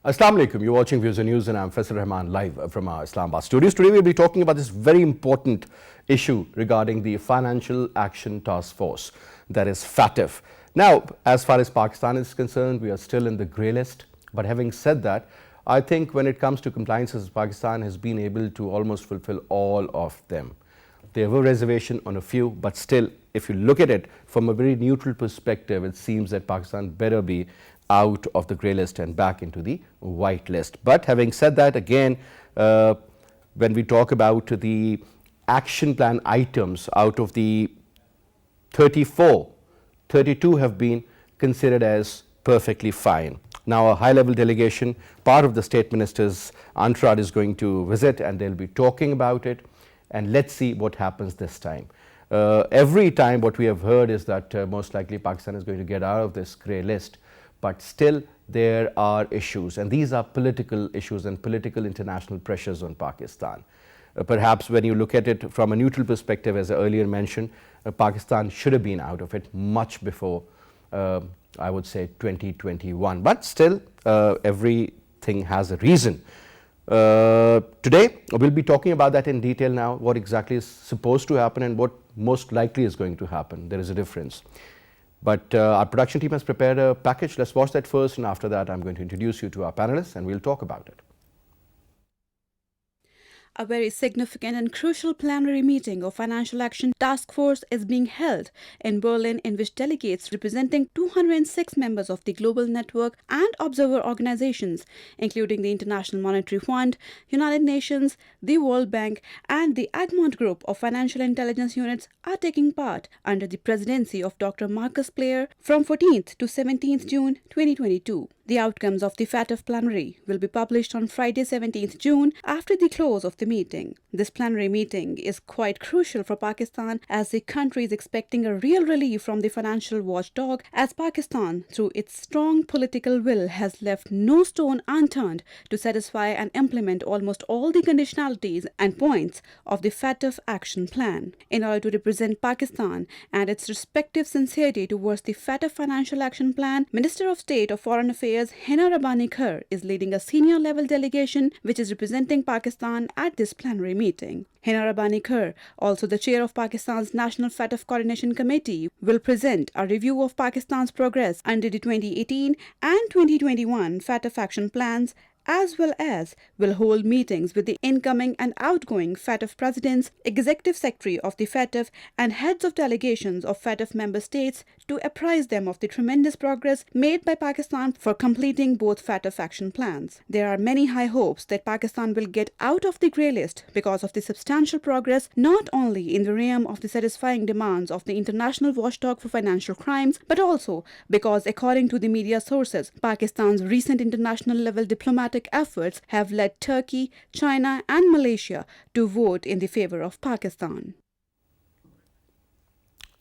Assalamu alaikum. You're watching Views and News and I'm Faisal Rahman live from our Islamabad studios. Today we'll be talking about this very important issue regarding the Financial Action Task Force, that is FATF. Now, as far as Pakistan is concerned, we are still in the grey list. But having said that, I think when it comes to compliances, Pakistan has been able to almost fulfill all of them. There were reservations on a few, but still, if you look at it from a very neutral perspective, it seems that Pakistan better be out of the grey list and back into the white list. But having said that, again, when we talk about the action plan items, out of the 34, 32 have been considered as perfectly fine. Now, a high-level delegation, part of the state ministers, Anwar is going to visit and they'll be talking about it. And let's see what happens this time. Every time what we have heard is that most likely Pakistan is going to get out of this grey list. But still there are issues, and these are political issues and political international pressures on Pakistan. Perhaps when you look at it from a neutral perspective, as I earlier mentioned, Pakistan should have been out of it much before, I would say 2021. But still, everything has a reason. Today, we'll be talking about that in detail now, what exactly is supposed to happen and what most likely is going to happen. There is a difference. But our production team has prepared a package. Let's watch that first, and after that I'm going to introduce you to our panelists and we'll talk about it. A very significant and crucial plenary meeting of Financial Action Task Force is being held in Berlin, in which delegates representing 206 members of the global network and observer organizations, including the International Monetary Fund, United Nations, the World Bank, and the Egmont Group of Financial Intelligence Units, are taking part under the presidency of Dr. Marcus Player from 14th to 17th June 2022. The outcomes of the FATF Plenary will be published on Friday 17th June after the close of the meeting. This plenary meeting is quite crucial for Pakistan, as the country is expecting a real relief from the financial watchdog, as Pakistan, through its strong political will, has left no stone unturned to satisfy and implement almost all the conditionalities and points of the FATF action plan. In order to represent Pakistan and its respective sincerity towards the FATF Financial Action Plan, Minister of State of Foreign Affairs Hannan is leading a senior level delegation which is representing Pakistan at this plenary meeting. Hannan, also the chair of Pakistan's National FATF Coordination Committee, will present a review of Pakistan's progress under the 2018 and 2021 FATF action plans, as well as will hold meetings with the incoming and outgoing FATF presidents, executive secretary of the FATF, and heads of delegations of FATF member states to apprise them of the tremendous progress made by Pakistan for completing both FATF action plans. There are many high hopes that Pakistan will get out of the grey list because of the substantial progress not only in the realm of the satisfying demands of the International Watchdog for Financial Crimes, but also because, according to the media sources, Pakistan's recent international level diplomatic efforts have led Turkey, China and Malaysia to vote in the favor of Pakistan.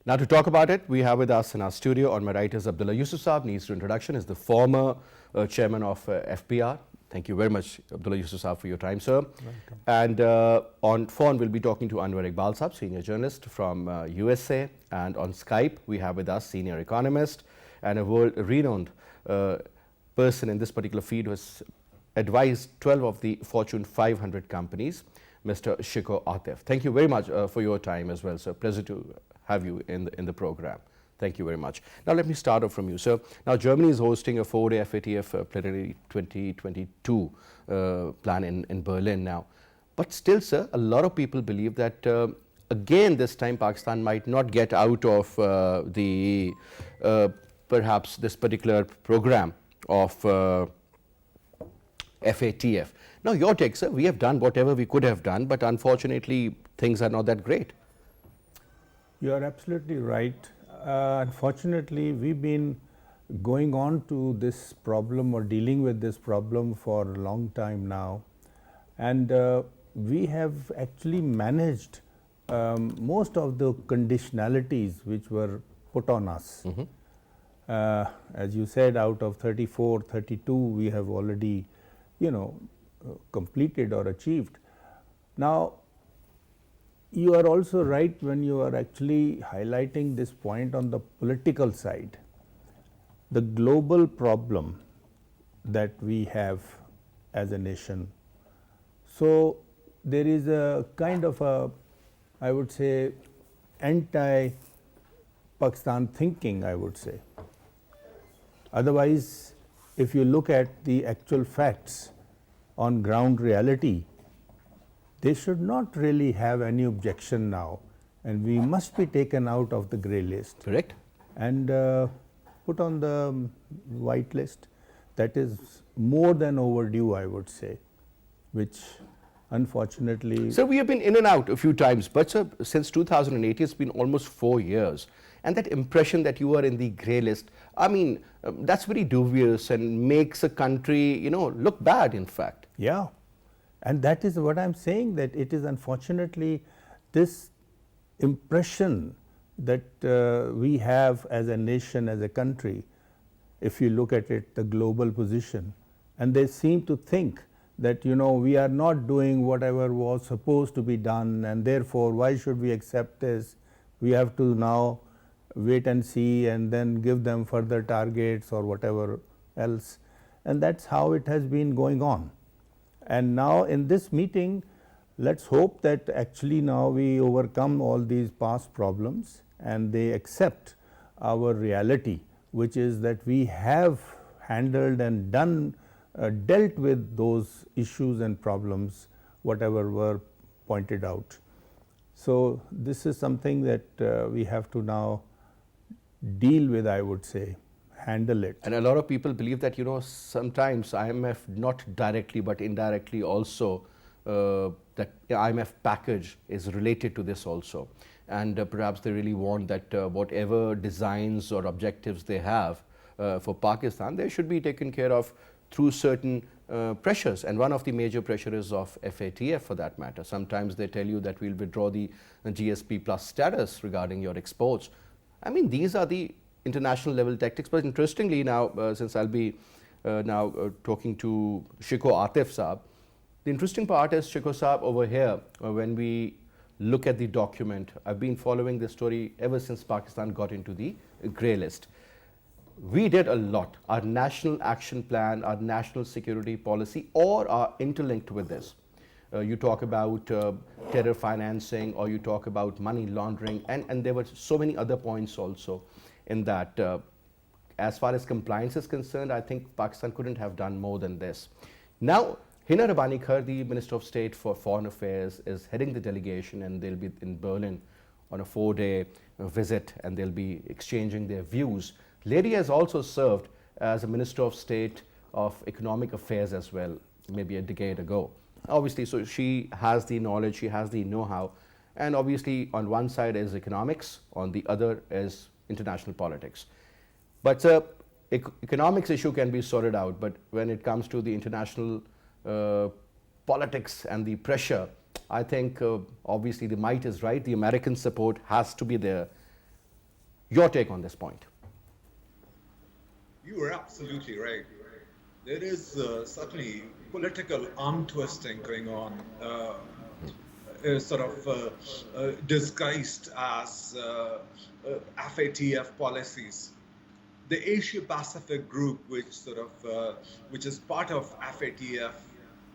Now, to talk about it, we have with us in our studio, on my right is Abdullah. Yusuf needs to introduction, is the former chairman of FPR. Thank you very much, Abdullah Yusuf, for your time, sir. Welcome. And on phone, we'll be talking to Anwar Iqbal, senior journalist from USA. And on Skype, we have with us senior economist and a world-renowned person in this particular field who has advised 12 of the Fortune 500 companies, Mr. Shikoh Atif. Thank you very much for your time as well, sir. Pleasure to have you in the program. Thank you very much. Now, let me start off from you, sir. Now, Germany is hosting a 4-day FATF Plenary 2022 plan in Berlin now. But still, sir, a lot of people believe that again this time Pakistan might not get out of perhaps this particular program of FATF. Now, your take, sir, we have done whatever we could have done, but unfortunately things are not that great. You are absolutely right. Unfortunately, we've been going on to this problem or dealing with this problem for a long time now, and we have actually managed most of the conditionalities which were put on us. As you said, out of 34, 32 we have already completed or achieved. Now, you are also right when you are actually highlighting this point on the political side. The global problem that we have as a nation. So there is a kind of a, I would say, anti-Pakistan thinking, I would say. Otherwise, if you look at the actual facts on ground reality, they should not really have any objection now, and we must be taken out of the grey list. Correct. And put on the white list. That is more than overdue, I would say, which unfortunately. So we have been in and out a few times, but sir, since 2008, it's been almost 4 years. And that impression that you are in the grey list, I mean, that's very dubious and makes a country, you know, look bad, in fact. Yeah. And that is what I'm saying, that it is unfortunately this impression that we have as a nation, as a country, if you look at it, the global position, and they seem to think that, you know, we are not doing whatever was supposed to be done, and therefore why should we accept this? We have to now wait and see and then give them further targets or whatever else. And that's how it has been going on. And now in this meeting, let's hope that actually now we overcome all these past problems and they accept our reality, which is that we have handled and done, dealt with those issues and problems, whatever were pointed out. So this is something that we have to now deal with, I would say, handle it. And a lot of people believe that, you know, sometimes IMF, not directly but indirectly also, that IMF package is related to this also. And perhaps they really want that whatever designs or objectives they have for Pakistan, they should be taken care of through certain pressures. And one of the major pressures is of FATF for that matter. Sometimes they tell you that we'll withdraw the GSP plus status regarding your exports. I mean, these are the international level tactics. But interestingly now, since I'll be talking to Shikoh Atif Saab, the interesting part is Shikoh Saab over here, when we look at the document, I've been following this story ever since Pakistan got into the grey list. We did a lot. Our national action plan, our national security policy, all are interlinked with this. You talk about terror financing, or you talk about money laundering, and there were so many other points also in that. As far as compliance is concerned, I think Pakistan couldn't have done more than this. Now, Hina Rabbani Khar, the Minister of State for Foreign Affairs, is heading the delegation, and they'll be in Berlin on a 4-day visit, and they'll be exchanging their views. Lady has also served as a Minister of State of Economic Affairs as well, maybe a decade ago. Obviously, so she has the knowledge, she has the know-how, and obviously on one side is economics, on the other is international politics. But economics issue can be sorted out, but when it comes to the international politics and the pressure, I think obviously the might is right. The American support has to be there. Your take on this point? You are absolutely right. There is certainly political arm twisting going on, disguised as FATF policies. The Asia Pacific group, which is part of FATF,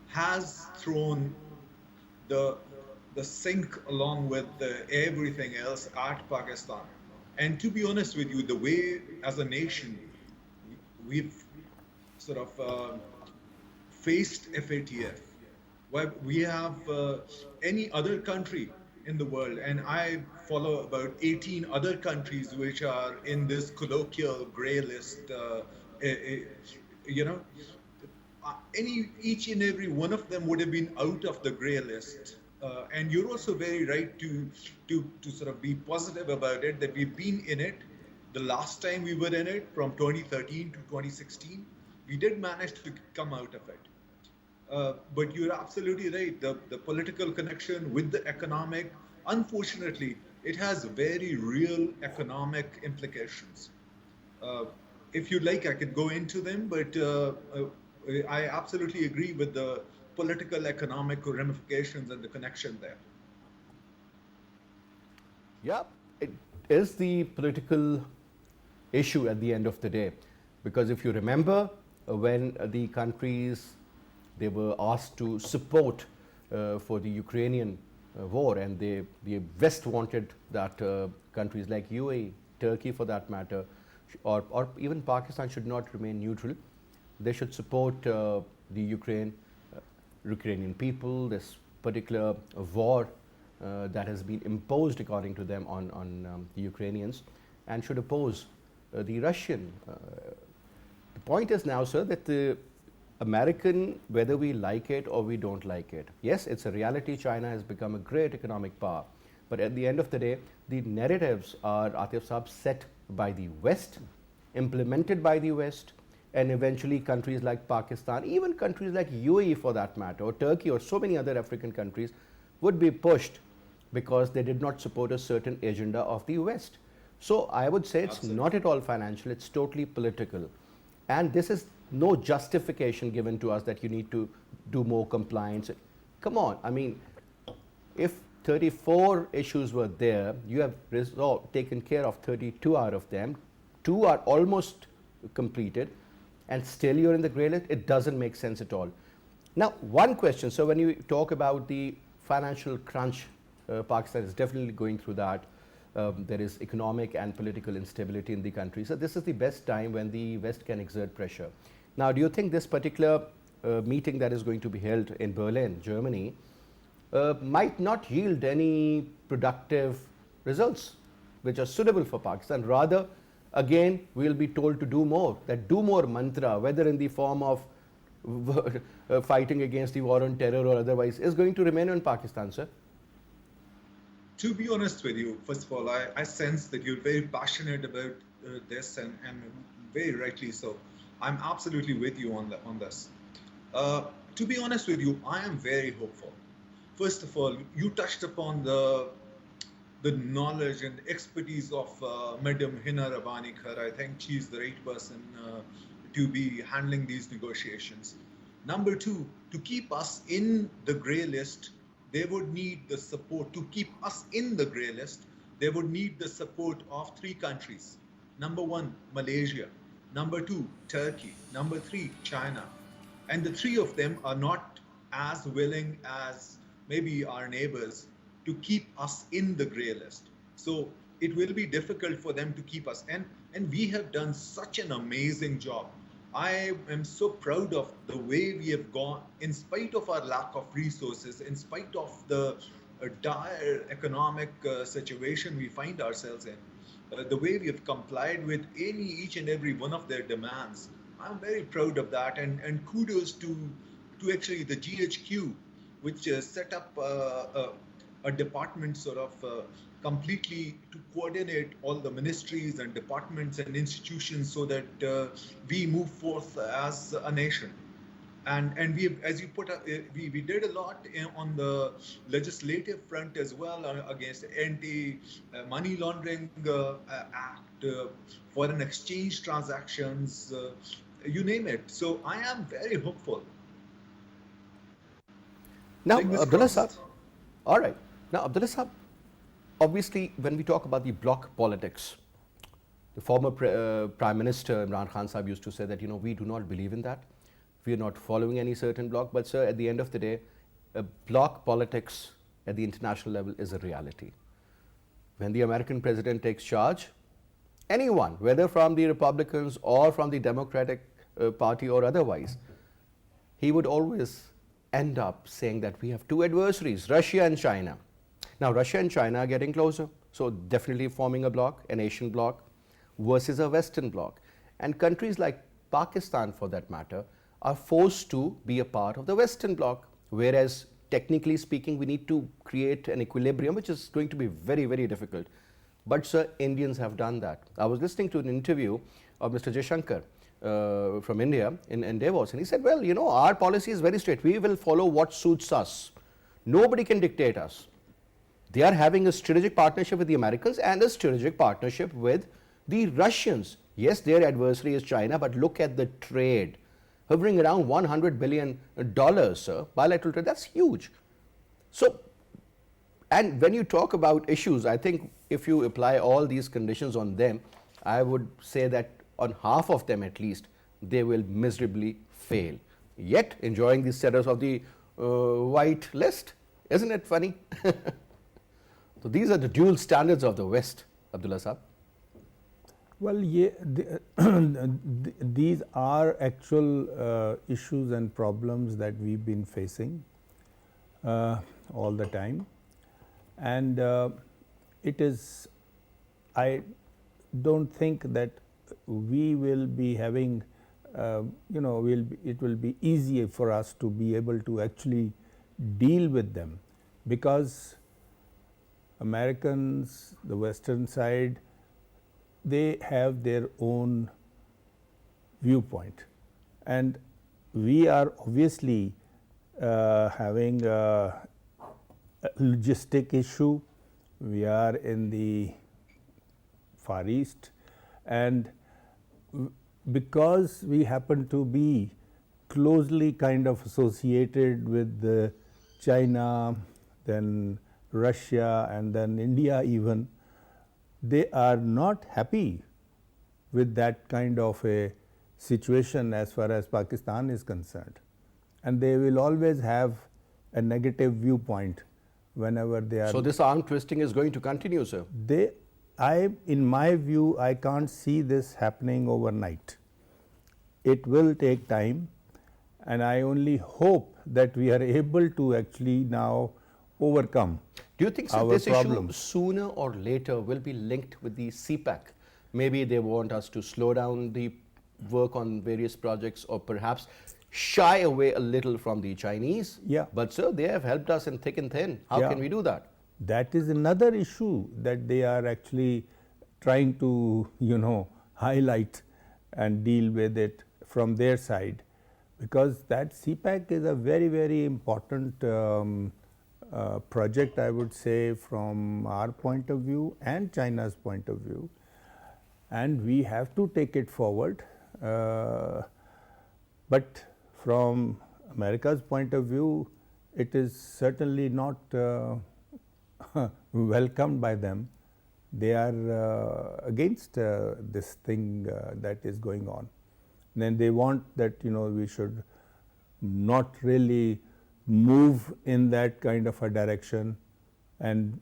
has thrown the sink along with everything else at Pakistan. And to be honest with you, the way as a nation we've faced FATF, why we have any other country in the world, and I follow about 18 other countries which are in this colloquial grey list, each and every one of them would have been out of the grey list. And you're also very right to sort of be positive about it, that we've been in it. The last time we were in it, from 2013 to 2016, we did manage to come out of it. But you're absolutely right. The political connection with the economic, unfortunately, it has very real economic implications. If you'd like, I could go into them, but I absolutely agree with the political economic ramifications and the connection there. Yeah, it is the political issue at the end of the day, because if you remember, when the countries, they were asked to support for the Ukrainian war, and the West wanted that countries like UAE, Turkey for that matter, or even Pakistan should not remain neutral. They should support the Ukrainian people, this particular war that has been imposed according to them on the Ukrainians, and should oppose the Russian. The point is now, sir, that the American, whether we like it or we don't like it, yes, it's a reality. China has become a great economic power, but at the end of the day, the narratives are, Atif Saab, set by the West, implemented by the West, and eventually countries like Pakistan, even countries like UAE for that matter, or Turkey, or so many other African countries would be pushed because they did not support a certain agenda of the West. So I would say it's not at all financial, it's totally political. And this is no justification given to us that you need to do more compliance. Come on, I mean, if 34 issues were there, you have taken care of 32 out of them, 2 are almost completed, and still you're in the grey list. It doesn't make sense at all. Now, one question, so when you talk about the financial crunch, Pakistan is definitely going through that. There is economic and political instability in the country. So this is the best time when the West can exert pressure. Now, do you think this particular meeting that is going to be held in Berlin, Germany, might not yield any productive results which are suitable for Pakistan? Rather, again, we'll be told to do more, that do more mantra, whether in the form of fighting against the war on terror or otherwise, is going to remain in Pakistan, sir? To be honest with you, first of all, I sense that you're very passionate about this, and very rightly so. I'm absolutely with you on this. To be honest with you, I am very hopeful. First of all, you touched upon the knowledge and expertise of Madam Hina Rabani Khar. I think she's the right person to be handling these negotiations. Number two, to keep us in the grey list, they would need the support. To keep us in the grey list, they would need the support of 3 countries. Number 1, Malaysia. Number 2, Turkey. Number 3, China. And the 3 of them are not as willing as maybe our neighbors to keep us in the grey list. So it will be difficult for them to keep us. And we have done such an amazing job. I am so proud of the way we have gone, in spite of our lack of resources, in spite of the dire economic situation we find ourselves in, the way we have complied with each and every one of their demands. I'm very proud of that, and kudos to actually the GHQ, which set up a department sort of completely to coordinate all the ministries and departments and institutions so that we move forth as a nation. And we, as you put up, we did a lot on the legislative front as well against anti-money laundering act, foreign exchange transactions, you name it. So I am very hopeful. Now, Abdullah Saab, all right. Now, Abdullah Saab, obviously, when we talk about the bloc politics, the former Prime Minister Imran Khan Saab used to say that, we do not believe in that. We are not following any certain bloc. But, sir, at the end of the day, bloc politics at the international level is a reality. When the American president takes charge, anyone, whether from the Republicans or from the Democratic Party or otherwise, he would always end up saying that we have 2 adversaries, Russia and China. Now, Russia and China are getting closer, so definitely forming a bloc, an Asian bloc versus a Western bloc. And countries like Pakistan, for that matter, are forced to be a part of the Western bloc, whereas technically speaking, we need to create an equilibrium, which is going to be very, very difficult. But, sir, Indians have done that. I was listening to an interview of Mr. Jaishankar from India in Davos, and he said, well, our policy is very straight. We will follow what suits us. Nobody can dictate us. They are having a strategic partnership with the Americans and a strategic partnership with the Russians. Yes, their adversary is China, but look at the trade. Hovering around $100 billion, sir, bilateral trade, that's huge. So, and when you talk about issues, I think if you apply all these conditions on them, I would say that on half of them at least, they will miserably fail. Yet enjoying the status of the white list. Isn't it funny? So these are the dual standards of the West, Abdullah Sahab. Well, yeah, these are actual issues and problems that we've been facing all the time, and it is, I don't think that we will be having, it will be easier for us to be able to actually deal with them, because Americans, the Western side, they have their own viewpoint, and we are obviously having a logistic issue. We are in the Far East, and because we happen to be closely kind of associated with China, then Russia, and then India even, they are not happy with that kind of a situation as far as Pakistan is concerned, and they will always have a negative viewpoint whenever they are. So this arm twisting is going to continue, sir? In my view, I can't see this happening overnight. It will take time, and I only hope that we are able to actually now overcome. Do you think this issue sooner or later will be linked with the CPAC? Maybe they want us to slow down the work on various projects, or perhaps shy away a little from the Chinese. Yeah. But sir, they have helped us in thick and thin. How can we do that? That is another issue that they are actually trying to, highlight and deal with it from their side, because that CPAC is a very, very important project, I would say, from our point of view and China's point of view, and we have to take it forward. But from America's point of view, it is certainly not welcomed by them. They are against this thing that is going on. Then they want that we should not really move in that kind of a direction and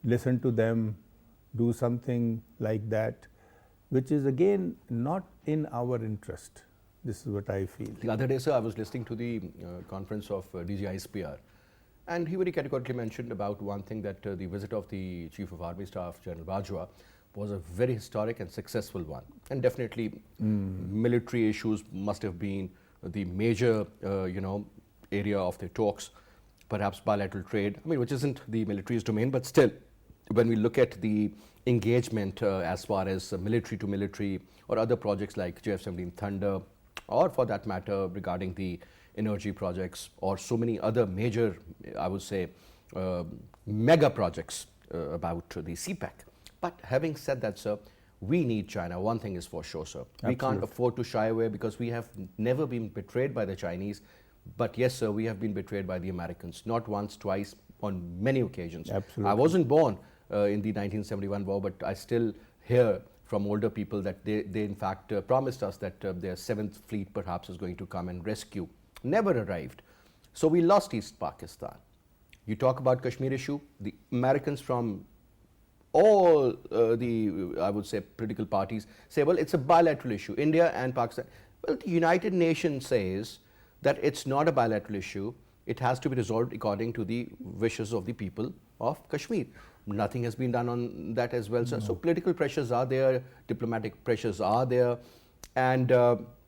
listen to them, do something like that, which is again not in our interest. This is what I feel. The other day, sir, I was listening to the conference of DG ISPR, and he very categorically mentioned about one thing, that the visit of the Chief of Army Staff, General Bajwa, was a very historic and successful one. And definitely military issues must have been the major, area of the talks, perhaps bilateral trade, which isn't the military's domain, but still, when we look at the engagement as far as military to military or other projects like JF-17 Thunder, or for that matter regarding the energy projects or so many other major, I would say, mega projects about the CPAC. But having said that, sir, we need China. One thing is for sure, sir. Absolutely. We can't afford to shy away, because we have never been betrayed by the Chinese. But yes, sir, we have been betrayed by the Americans, not once, twice, on many occasions. Absolutely. I wasn't born in the 1971 war, but I still hear from older people that they in fact promised us that their 7th fleet perhaps is going to come and rescue. Never arrived. So we lost East Pakistan. You talk about Kashmir issue, the Americans from all I would say, political parties say, well, it's a bilateral issue, India and Pakistan. Well, the United Nations says that it's not a bilateral issue. It has to be resolved according to the wishes of the people of Kashmir. Nothing has been done on that as well, sir. So political pressures are there, diplomatic pressures are there, and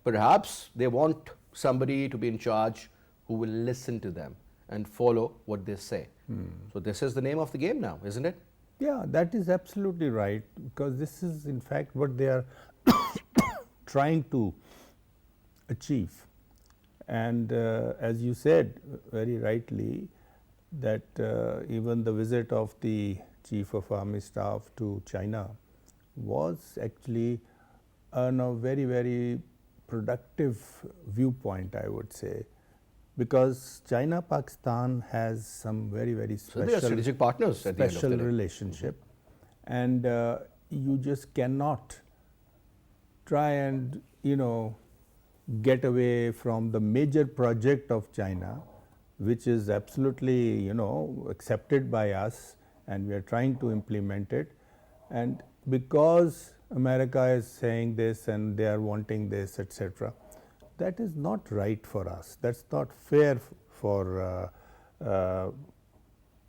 perhaps they want somebody to be in charge who will listen to them and follow what they say. So this is the name of the game now, isn't it? Yeah, that is absolutely right, because this is in fact what they are trying to achieve. And as you said very rightly, that even the visit of the Chief of Army Staff to China was actually on a very, very productive viewpoint, I would say, because China Pakistan has some very, very special, so they are strategic partners at the end of the day. Relationship, and you just cannot try and get away from the major project of China, which is absolutely, accepted by us, and we are trying to implement it. And because America is saying this and they are wanting this, etc., that is not right for us. That's not fair for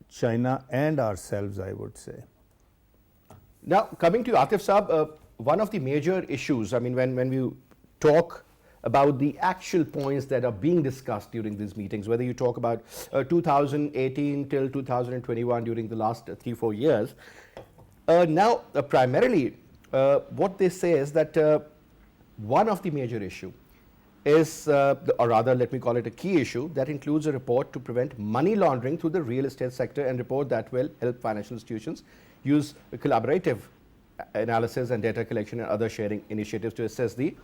China and ourselves, I would say. Now, coming to Atif Saab, one of the major issues, I mean, when we talk about the actual points that are being discussed during these meetings, whether you talk about 2018 till 2021 during the last 3-4 years, primarily what they say is that one of the major issue is, or rather let me call it a key issue, that includes a report to prevent money laundering through the real estate sector, and report that will help financial institutions use collaborative analysis and data collection and other sharing initiatives to assess the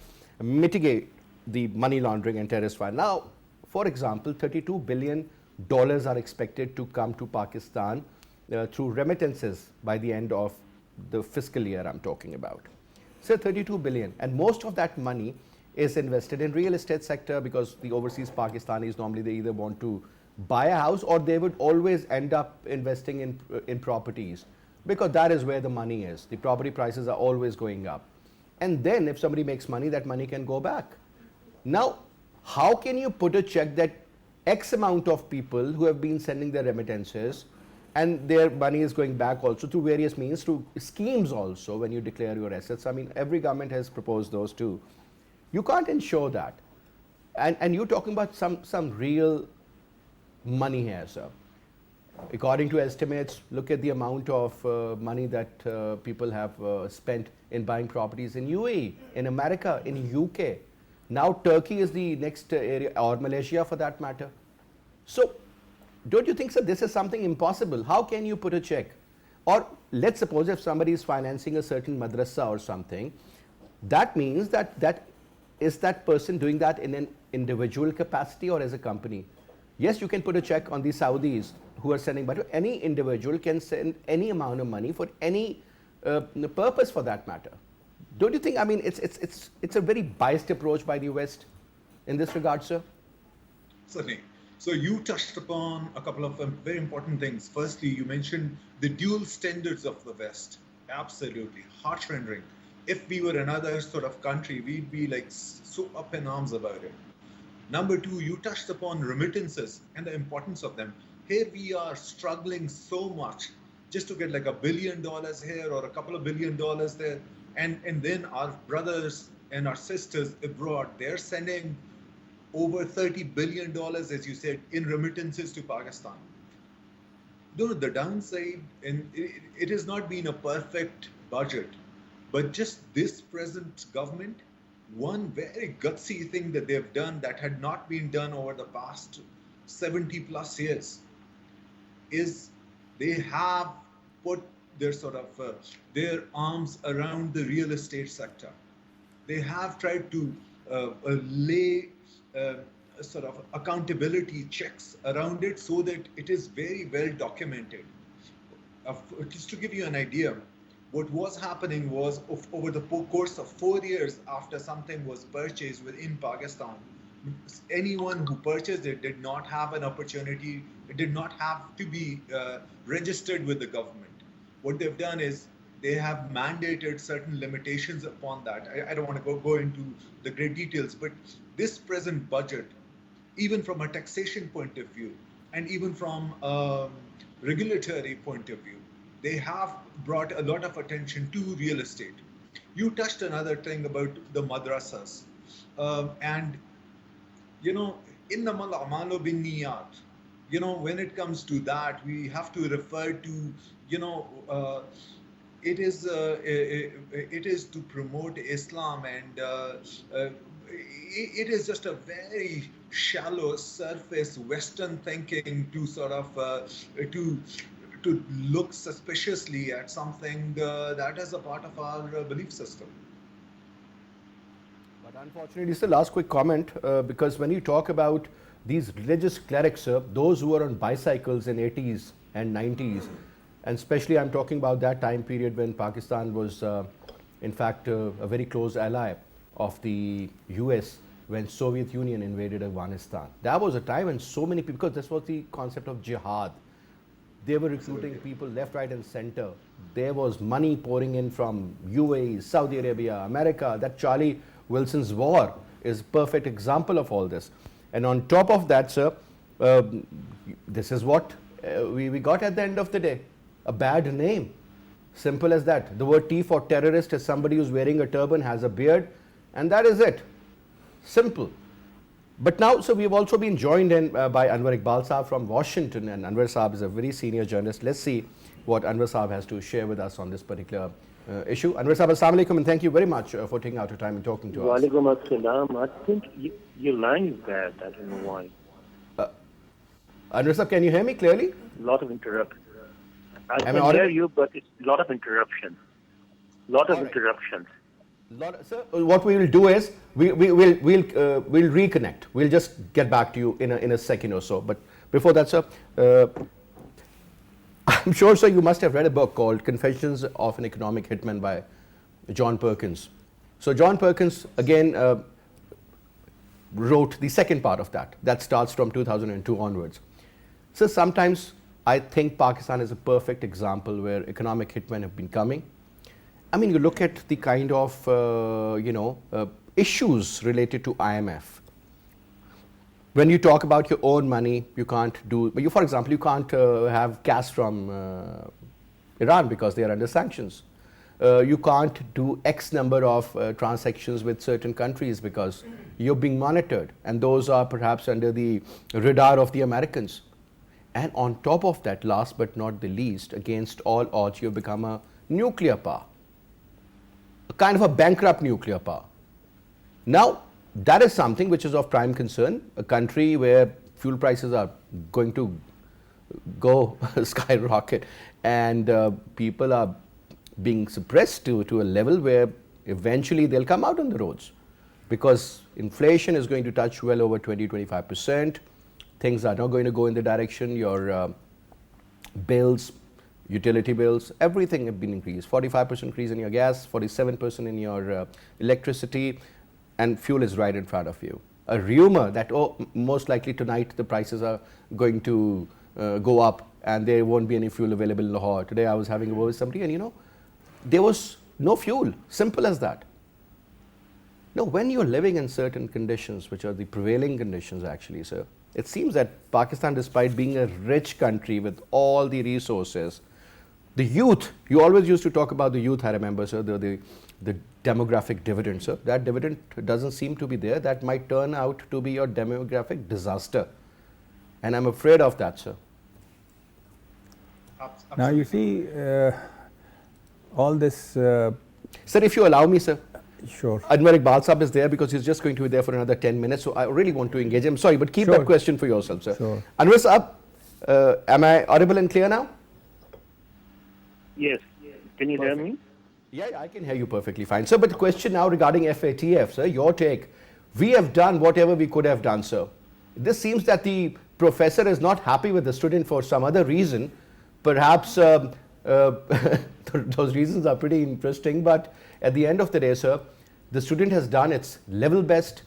mitigate the money laundering and terrorist fire. Now, for example, $32 billion are expected to come to Pakistan through remittances by the end of the fiscal year I'm talking about. So 32 billion, and most of that money is invested in real estate sector, because the overseas Pakistanis normally they either want to buy a house or they would always end up investing in properties, because that is where the money is. The property prices are always going up. And then if somebody makes money, that money can go back. Now, how can you put a check that X amount of people who have been sending their remittances and their money is going back also through various means, through schemes also when you declare your assets? I mean, every government has proposed those too. You can't ensure that. And you're talking about some real money here, sir. According to estimates, look at the amount of money that people have spent in buying properties in UAE, in America, in UK. Now Turkey is the next area, or Malaysia for that matter. So don't you think, sir, this is something impossible? How can you put a check? Or let's suppose if somebody is financing a certain madrasa or something, that means that is that person doing that in an individual capacity or as a company? Yes, you can put a check on the Saudis who are sending, but any individual can send any amount of money for any purpose for that matter. Don't you think, I mean, it's a very biased approach by the West in this regard, sir? Certainly. So you touched upon a couple of very important things. Firstly, you mentioned the dual standards of the West. Absolutely, heart-rending. If we were another sort of country, we'd be like so up in arms about it. Number two, you touched upon remittances and the importance of them. Here we are struggling so much just to get like $1 billion here or a couple of $1 billion there. And then our brothers and our sisters abroad, they're sending over $30 billion, as you said, in remittances to Pakistan. The downside, and it has not been a perfect budget, but just this present government, one very gutsy thing that they've done that had not been done over the past 70 plus years is they have put their sort of their arms around the real estate sector. They have tried to lay sort of accountability checks around it so that it is very well documented. Just to give you an idea, what was happening was over the course of 4 years after something was purchased within Pakistan, anyone who purchased it did not have an opportunity, it did not have to be registered with the government. What they've done is they have mandated certain limitations upon that. I don't want to go into the great details, but this present budget, even from a taxation point of view, and even from a regulatory point of view, they have brought a lot of attention to real estate. You touched another thing about the madrasas. And, innamal a'malu binniyat. When it comes to that, we have to refer to, it is to promote Islam, and it is just a very shallow surface Western thinking to sort of to look suspiciously at something that is a part of our belief system. But unfortunately, it's the last quick comment, because when you talk about these religious clerics, those who were on bicycles in 80s and 90s, and especially I'm talking about that time period when Pakistan was in fact a very close ally of the US when Soviet Union invaded Afghanistan. That was a time when so many people, because this was the concept of jihad. They were recruiting people left, right, and center. There was money pouring in from UAE, Saudi Arabia, America. That Charlie Wilson's war is a perfect example of all this. And on top of that, sir, this is what we got at the end of the day. A bad name. Simple as that. The word T for terrorist is somebody who's wearing a turban, has a beard, and that is it. Simple. But now, so we've also been joined in by Anwar Iqbal Saab from Washington, and Anwar Saab is a very senior journalist. Let's see what Anwar Saab has to share with us on this particular issue. Anwar Saab, assalamu alaikum, and thank you very much for taking out your time and talking to us. Walaikum assalam. I think your line is bad. I don't know why. Anwar Saab, can you hear me clearly? A lot of interruptions. I Am can I hear you, but it's a lot of interruptions. Interruptions. Sir, what we will do is we'll reconnect. We'll just get back to you in a second or so. But before that, sir, I'm sure, sir, you must have read a book called Confessions of an Economic Hitman by John Perkins. So John Perkins again wrote the second part of that. That starts from 2002 onwards. So sometimes I think Pakistan is a perfect example where economic hitmen have been coming. I mean, you look at the kind of, issues related to IMF. When you talk about your own money, you can't do, for example, you can't have gas from Iran because they are under sanctions. You can't do X number of transactions with certain countries because you're being monitored, and those are perhaps under the radar of the Americans. And on top of that, last but not the least, against all odds, you've become a nuclear power. A kind of a bankrupt nuclear power. Now, that is something which is of prime concern. A country where fuel prices are going to go skyrocket, and people are being suppressed to a level where eventually they'll come out on the roads, because inflation is going to touch well over 20-25%. Things are not going to go in the direction. Your bills, utility bills, everything have been increased. 45% increase in your gas, 47% in your electricity, and fuel is right in front of you. A rumor that, most likely tonight the prices are going to go up and there won't be any fuel available in Lahore. Today I was having a word with somebody, and there was no fuel. Simple as that. Now, when you're living in certain conditions, which are the prevailing conditions actually, sir, it seems that Pakistan, despite being a rich country with all the resources, the youth, you always used to talk about the youth, I remember, sir, the demographic dividend, sir. That dividend doesn't seem to be there. That might turn out to be your demographic disaster. And I'm afraid of that, sir. Now, you see, all this... Sir, if you allow me, sir. Sure. Anwar Iqbal Saab is there because he's just going to be there for another 10 minutes. So I really want to engage him. Sorry, but keep that question for yourself, sir. Sure. Anwar Saab, am I audible and clear now? Yes. Can you hear me? Yeah, I can hear you perfectly fine. Sir, but the question now regarding FATF, sir, your take. We have done whatever we could have done, sir. This seems that the professor is not happy with the student for some other reason. Perhaps those reasons are pretty interesting, but at the end of the day, sir, the student has done its level best.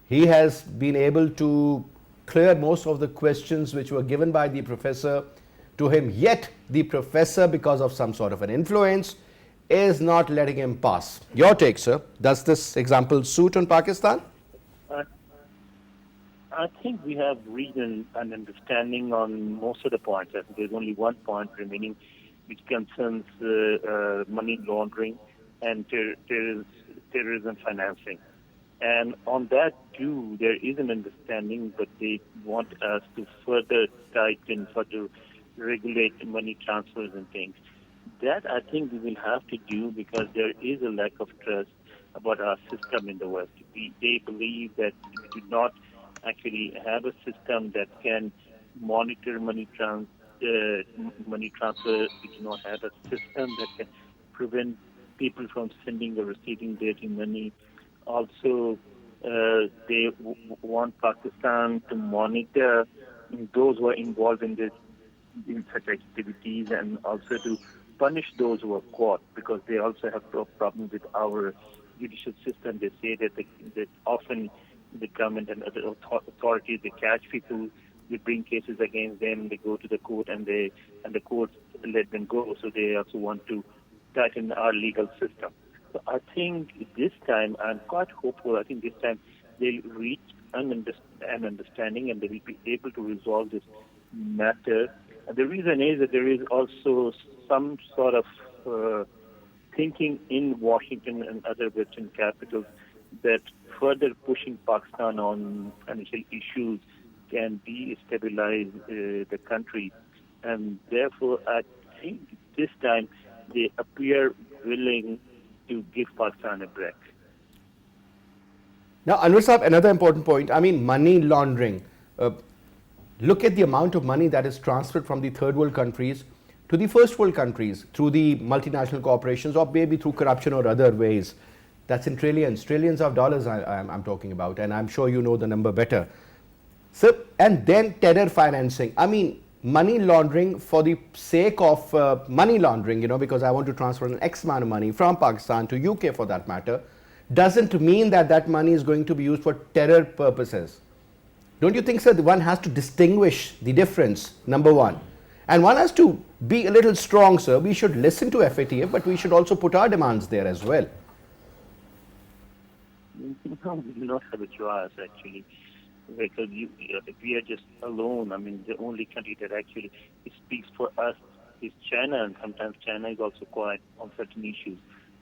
He has been able to clear most of the questions which were given by the professor to him, yet the professor, because of some sort of an influence, is not letting him pass. Your take, sir. Does this example suit on Pakistan? I think we have reason and understanding on most of the points. I think there's only one point remaining which concerns money laundering and terrorism financing. And on that too, there is an understanding, but they want us to further tighten, further regulate money transfers and things. That I think we will have to do because there is a lack of trust about our system in the West. They believe that we do not actually have a system that can monitor money transfer. We do not have a system that can prevent people from sending or receiving dirty money. Also, they want Pakistan to monitor those who are involved in such activities, and also to punish those who are caught, because they also have problems with our judicial system. They say that often the government and other authorities, they catch people, they bring cases against them, they go to the court, and the courts let them go. So they also want to tighten our legal system. So I think this time, I'm quite hopeful. I think this time they'll reach an understanding and they will be able to resolve this matter. And the reason is that there is also some sort of thinking in Washington and other Western capitals that further pushing Pakistan on financial issues can destabilize the country. And therefore, I think this time they appear willing to give Pakistan a break. Now, Anwar Saab, another important point, I mean, money laundering. Look at the amount of money that is transferred from the third world countries to the first world countries through the multinational corporations or maybe through corruption or other ways. That's in trillions of dollars I'm talking about, and I'm sure you know the number better. So, and then terror financing. I mean, money laundering for the sake of money laundering, you know, because I want to transfer an X amount of money from Pakistan to UK for that matter, doesn't mean that that money is going to be used for terror purposes. Don't you think, sir, one has to distinguish the difference, number one? And one has to be a little strong, sir. We should listen to FATF, but we should also put our demands there as well. No, we do not have a choice, actually, because we are just alone. I mean, the only country that actually speaks for us is China, and sometimes China is also quiet on certain issues.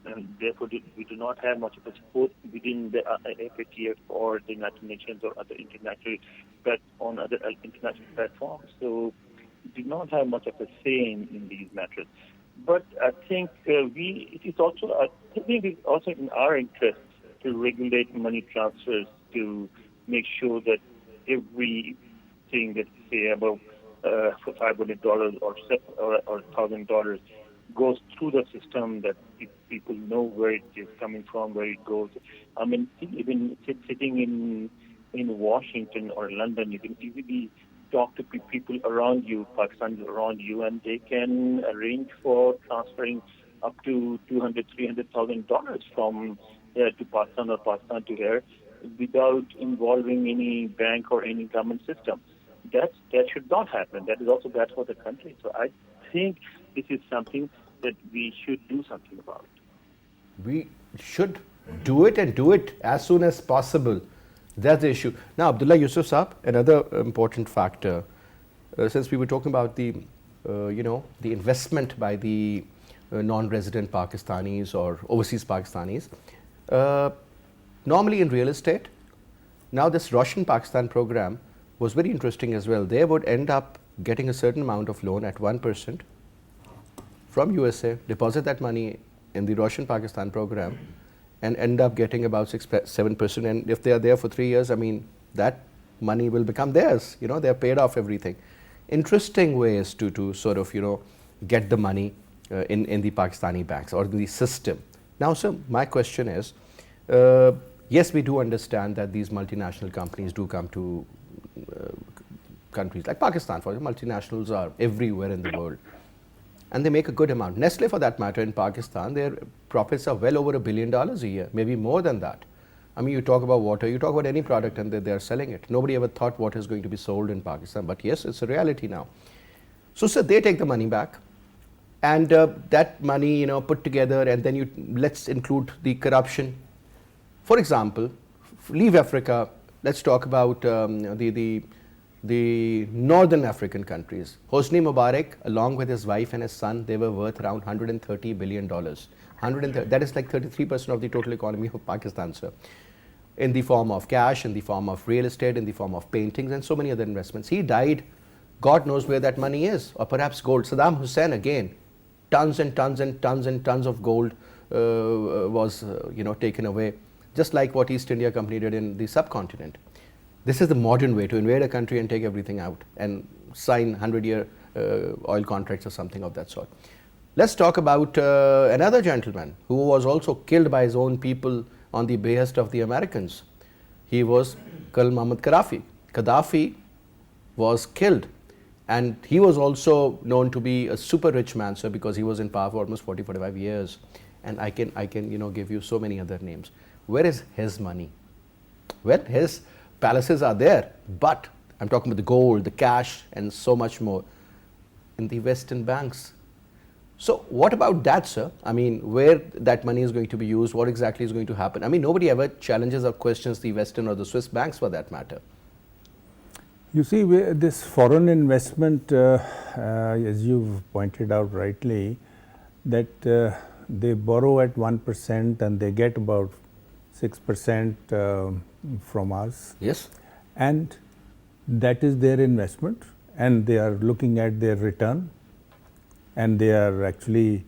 And therefore, we do not have much of a support within the FATF or the United Nations or other international, but on other international platforms. So we do not have much of a say in these matters. But I think it is also in our interest to regulate money transfers to make sure that everything that say above $500 or $1,000 goes through the system, that people know where it is coming from, where it goes. I mean, even sitting in Washington or London, you can easily talk to people around you, Pakistanis around you, and they can arrange for transferring up to $200,000, $300,000 from to Pakistan or Pakistan to here without involving any bank or any government system. That should not happen. That is also bad for the country. So I think this is something that we should do something about. We should do it and do it as soon as possible. That's the issue. Now, Abdullah, Yusuf Saab, another important factor, since we were talking about the investment by the non-resident Pakistanis or overseas Pakistanis, normally in real estate. Now, this Russian-Pakistan program was very interesting as well. They would end up getting a certain amount of loan at 1% from USA, deposit that money in the Russian-Pakistan program, and end up getting about 6-7%. And if they are there for 3 years, I mean, that money will become theirs. You know, they are paid off everything. Interesting ways to sort of, get the money in the Pakistani banks or in the system. Now, sir, my question is, yes, we do understand that these multinational companies do come to countries like Pakistan. For example, multinationals are everywhere in the world. And they make a good amount. Nestle, for that matter, in Pakistan, their profits are well over $1 billion a year, maybe more than that. I mean, you talk about water, you talk about any product, and they are selling it. Nobody ever thought water is going to be sold in Pakistan, but yes, it's a reality now. So, sir, they take the money back, and that money, put together, and then let's include the corruption. For example, leave Africa. Let's talk about the northern African countries. Hosni Mubarak, along with his wife and his son, they were worth around $130 billion. That is like 33% of the total economy of Pakistan, sir. In the form of cash, in the form of real estate, in the form of paintings, and so many other investments. He died. God knows where that money is, or perhaps gold. Saddam Hussein, again, tons and tons and tons and tons of gold was taken away, just like what East India Company did in the subcontinent. This is the modern way to invade a country and take everything out and sign 100-year oil contracts or something of that sort. Let's talk about another gentleman who was also killed by his own people on the behest of the Americans. He was Colonel Muhammad Gaddafi. Gaddafi was killed, and he was also known to be a super rich man, sir, because he was in power for almost 40-45 years. And I can give you so many other names. Where is his money? Well, his palaces are there, but I'm talking about the gold, the cash, and so much more in the Western banks. So what about that, sir? I mean, where that money is going to be used, what exactly is going to happen? I mean, nobody ever challenges or questions the Western or the Swiss banks for that matter. You see, this foreign investment, as you've pointed out rightly, that they borrow at 1% and they get about 6% from us. Yes. And that is their investment, and they are looking at their return, and they are actually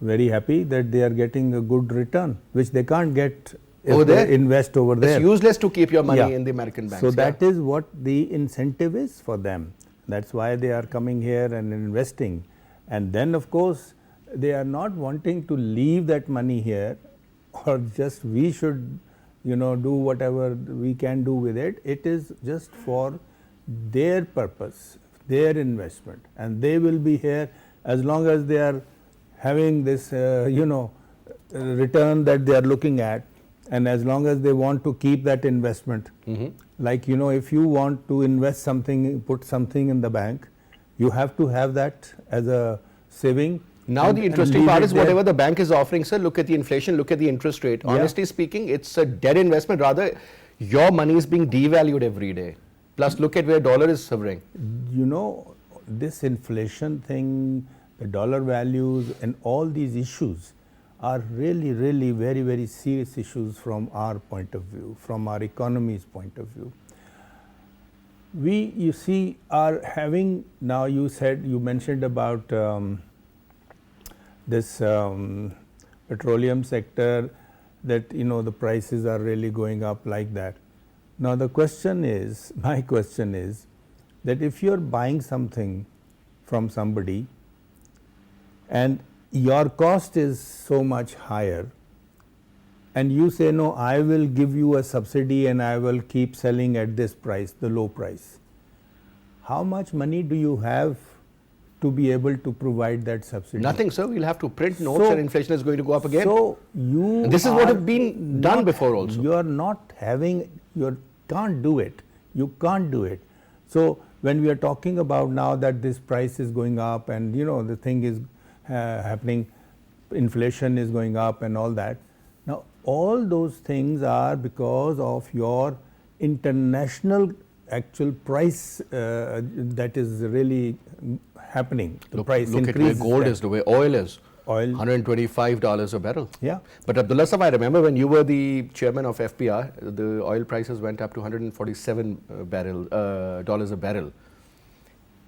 very happy that they are getting a good return, which they can't get if over there, they invest over there. It's useless to keep your money Yeah. in the American banks. So that is what the incentive is for them. That's why they are coming here and investing. And then of course, they are not wanting to leave that money here, or just we should, you know, do whatever we can do with it. It is just for their purpose, their investment, and they will be here as long as they are having this, return that they are looking at, and as long as they want to keep that investment. Like, you know, if you want to invest something, put something in the bank, you have to have that as a saving. Now the interesting part is whatever the bank is offering, sir, look at the inflation, look at the interest rate. Yeah. Honestly speaking, it's a dead investment. Rather, your money is being devalued every day. Plus, look at where dollar is hovering. You know, this inflation thing, the dollar values and all these issues are really, really very, very serious issues from our point of view, from our economy's point of view. We, you see, are having, now you mentioned about this petroleum sector, that, you know, the prices are really going up like that. Now the question is, my question is, that if you are buying something from somebody and your cost is so much higher, and you say, no, I will give you a subsidy and I will keep selling at this price, the low price. How much money do you have to be able to provide that subsidy? Nothing, sir. We'll have to print notes and inflation is going to go up again. So you and this is what has been done before also. You are not having, you can't do it. You can't do it. So when we are talking about now that this price is going up and, you know, the thing is happening, inflation is going up and all that. Now all those things are because of your international actual price that is really happening. The price look increase. At where gold is, the way oil is. Oil. $125 a barrel. Yeah. But Abdullah sahab, I remember when you were the chairman of FPR, the oil prices went up to $147 dollars a barrel.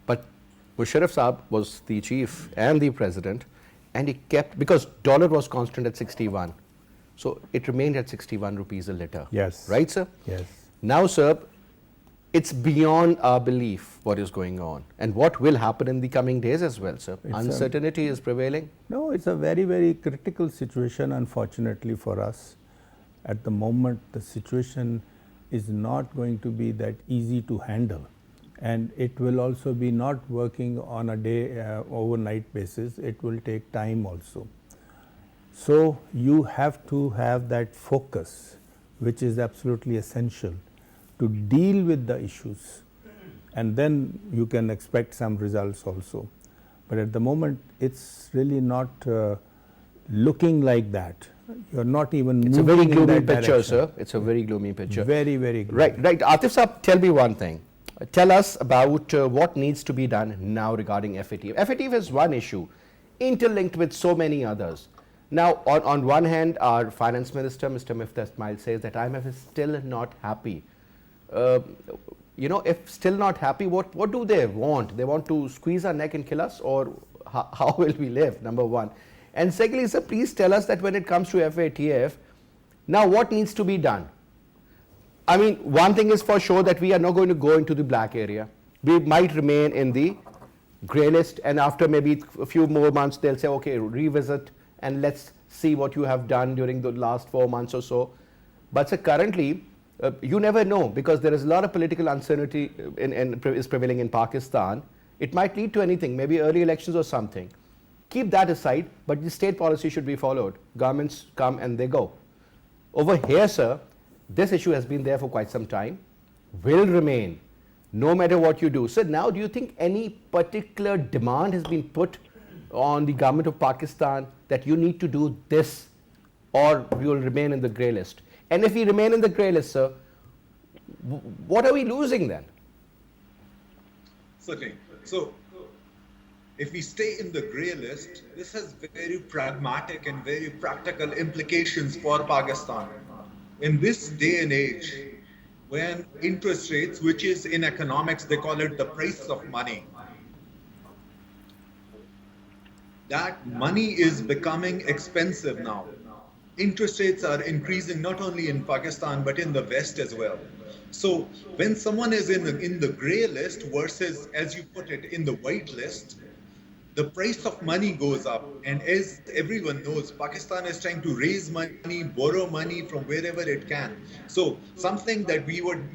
But Musharraf Saab was the chief and the president, and he kept, because dollar was constant at 61. So it remained at 61 rupees a litre. Yes. Right, sir? Yes. Now, sir, it's beyond our belief what is going on and what will happen in the coming days as well, sir. Uncertainty is prevailing. No, it's a very, very critical situation, unfortunately for us. At the moment, the situation is not going to be that easy to handle, and it will also be not working on a day, overnight basis. It will take time also. So you have to have that focus, which is absolutely essential to deal with the issues, and then you can expect some results also. But at the moment, it's really not looking like that. You're not even It's a moving very gloomy in that picture, direction. sir. It's a very gloomy picture. Very, very gloomy. Right. Atif sahab, tell me one thing. Tell us about what needs to be done now regarding FATF. FATF is one issue, interlinked with so many others. Now, on one hand, our finance minister, Mr. Miftah Ismail, says that IMF is still not happy. You know, if still not happy, what do they want? They want to squeeze our neck and kill us, or how will we live, number one? And secondly, sir, please tell us that when it comes to FATF, now what needs to be done? I mean, one thing is for sure that we are not going to go into the black area. We might remain in the grey list, and after maybe a few more months, they'll say, okay, revisit and let's see what you have done during the last 4 months or so. But sir, currently, you never know, because there is a lot of political uncertainty is prevailing in Pakistan. It might lead to anything, maybe early elections or something. Keep that aside, but the state policy should be followed. Governments come and they go. Over here, sir, This issue has been there for quite some time, will remain, no matter what you do. So now, do you think any particular demand has been put on the government of Pakistan that you need to do this, or we will remain in the grey list? And if we remain in the grey list, sir, what are we losing then? Certainly. So, if we stay in the grey list, this has very pragmatic and very practical implications for Pakistan. In this day and age, when interest rates, which is in economics, they call it the price of money, that money is becoming expensive now. Interest rates are increasing not only in Pakistan, but in the West as well. So when someone is in the grey list versus, as you put it, in the white list, the price of money goes up. And as everyone knows, Pakistan is trying to raise money, borrow money from wherever it can. So something that we would,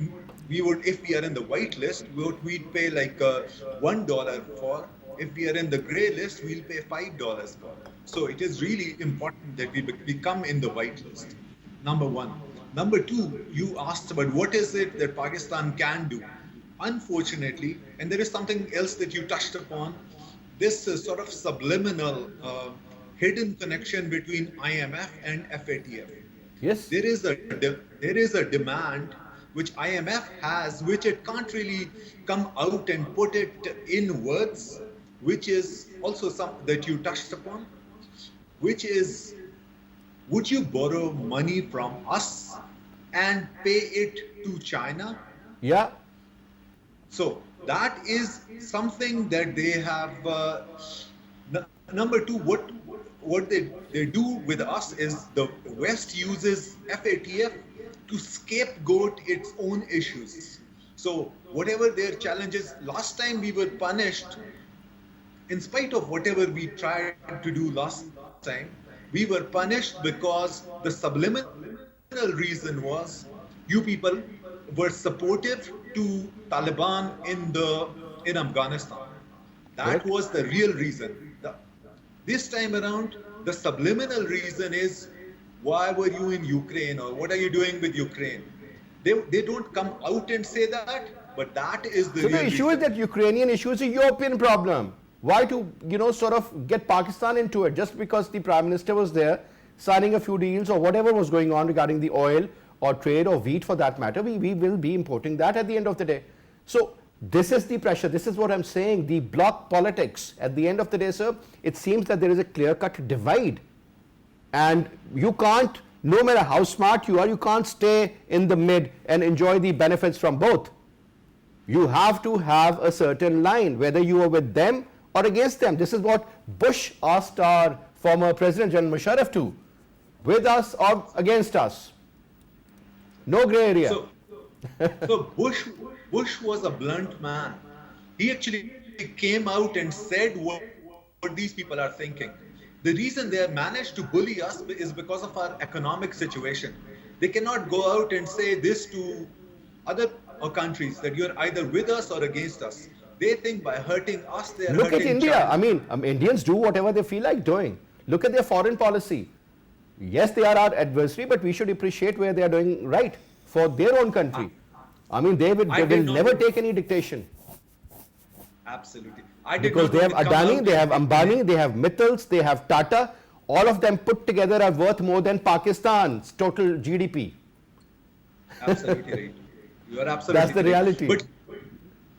if we are in the white list, we'd pay like $1 for. If we are in the grey list, we'll pay $5 for. So it is really important that we become in the white list. Number one. Number two, you asked about what is it that Pakistan can do. Unfortunately, and there is something else that you touched upon, this sort of subliminal hidden connection between IMF and FATF. Yes. There is a demand which IMF has, which it can't really come out and put it in words, which is also something that you touched upon, which is, would you borrow money from us and pay it to China? Yeah. So that is something that they have. Number two, what they do with us is the West uses FATF to scapegoat its own issues. So whatever their challenges, last time we were punished, in spite of whatever we tried to do last time, we were punished because the subliminal reason was you people were supportive to Taliban in Afghanistan. That was the real reason. This time around, the subliminal reason is, why were you in Ukraine, or what are you doing with Ukraine? They don't come out and say that, but that is the real reason. So the issue is that Ukrainian issue is a European problem. Why to, sort of get Pakistan into it just because the Prime Minister was there signing a few deals or whatever was going on regarding the oil or trade or wheat for that matter, we will be importing that at the end of the day. So this is the pressure. This is what I'm saying. The bloc politics at the end of the day, sir, it seems that there is a clear-cut divide. And you can't, no matter how smart you are, you can't stay in the mid and enjoy the benefits from both. You have to have a certain line, whether you are with them or against them. This is what Bush asked our former President, General Musharraf, to. With us or against us. No grey area. So Bush was a blunt man. He actually came out and said what these people are thinking. The reason they have managed to bully us is because of our economic situation. They cannot go out and say this to other countries, that you're either with us or against us. They think by hurting us, they are hurting China. Look at India. I mean, Indians do whatever they feel like doing. Look at their foreign policy. Yes, they are our adversary, but we should appreciate where they are doing right for their own country. I mean, they will never take any dictation. Absolutely. Because they have Adani, they have Ambani, they have Mittals, they have Tata. All of them put together are worth more than Pakistan's total GDP. Absolutely right. You are absolutely That's the reality. But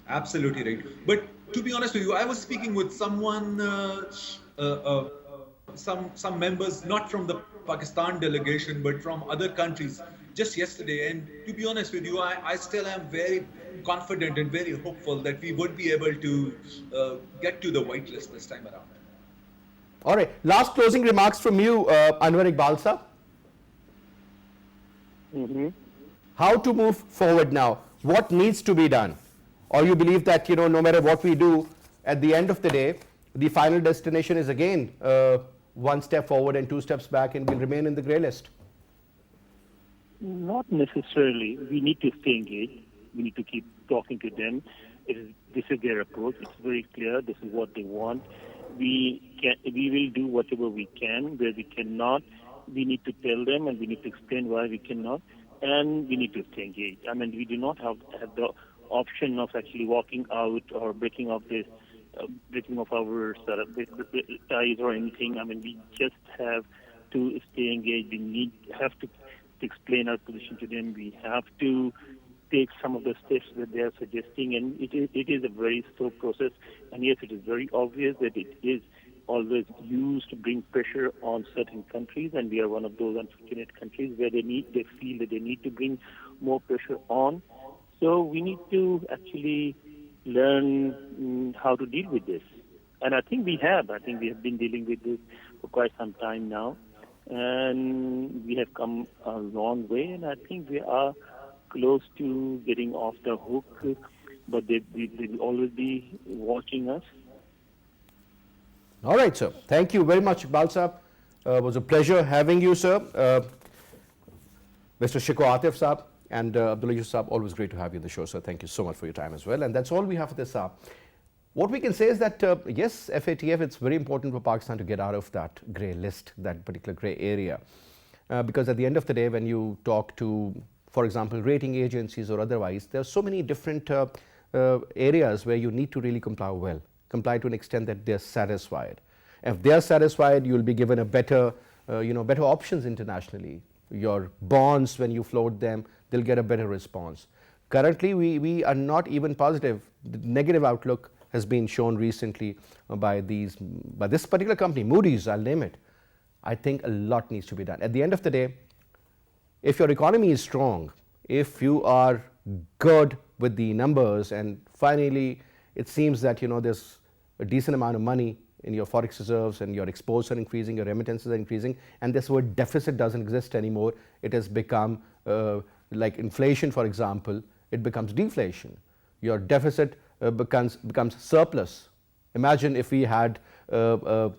absolutely right. But to be honest with you, I was speaking with someone, some members, not from the Pakistan delegation, but from other countries, just yesterday. And to be honest with you, I still am very confident and very hopeful that we would be able to get to the white list this time around. All right. Last closing remarks from you, Anwar Iqbal sir. How to move forward now? What needs to be done? Or you believe that, no matter what we do, at the end of the day, the final destination is again one step forward and two steps back, and will remain in the grey list? Not necessarily. We need to stay engaged. We need to keep talking to them. This is their approach. It's very clear. This is what they want. We will do whatever we can. Where we cannot, we need to tell them, and we need to explain why we cannot. and we need to stay engaged. I mean, we do not have the option of actually walking out or breaking off this, breaking off our sort of ties or anything. I mean, we just have to stay engaged. We have to explain our position to them. We have to take some of the steps that they are suggesting, and it is a very slow process. And yes, it is very obvious that it is always used to bring pressure on certain countries, and we are one of those unfortunate countries where they feel that they need to bring more pressure on. So we need to actually learn how to deal with this. And I think we have. I think we have been dealing with this for quite some time now. And we have come a long way, and I think we are close to getting off the hook, but they will always be watching us. All right, sir. Thank you very much, Iqbal Saab. It was a pleasure having you, sir. Mr. Shikoh Atif Saab and Abdullah Yusuf Saab, always great to have you on the show, sir. Thank you so much for your time as well. And that's all we have for this hour. What we can say is that, yes, FATF, it's very important for Pakistan to get out of that grey list, that particular grey area. Because at the end of the day, when you talk to, for example, rating agencies or otherwise, there are so many different areas where you need to really comply to an extent that they're satisfied. If they're satisfied, you'll be given a better, better options internationally. Your bonds, when you float them, they'll get a better response. Currently, we are not even positive. The negative outlook has been shown recently by this particular company, Moody's, I'll name it. I think a lot needs to be done. At the end of the day, if your economy is strong, if you are good with the numbers, and finally it seems that there's a decent amount of money in your forex reserves and your exports are increasing, your remittances are increasing, and this word deficit doesn't exist anymore. It has become like inflation, for example, it becomes deflation. Your deficit becomes surplus. Imagine if we had a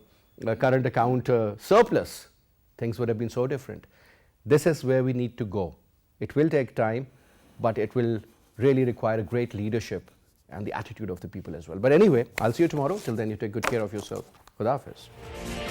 current account surplus, things would have been so different. This is where we need to go. It will take time, but it will really require a great leadership and the attitude of the people as well. But anyway, I'll see you tomorrow. Till then, you take good care of yourself. Khuda Hafiz.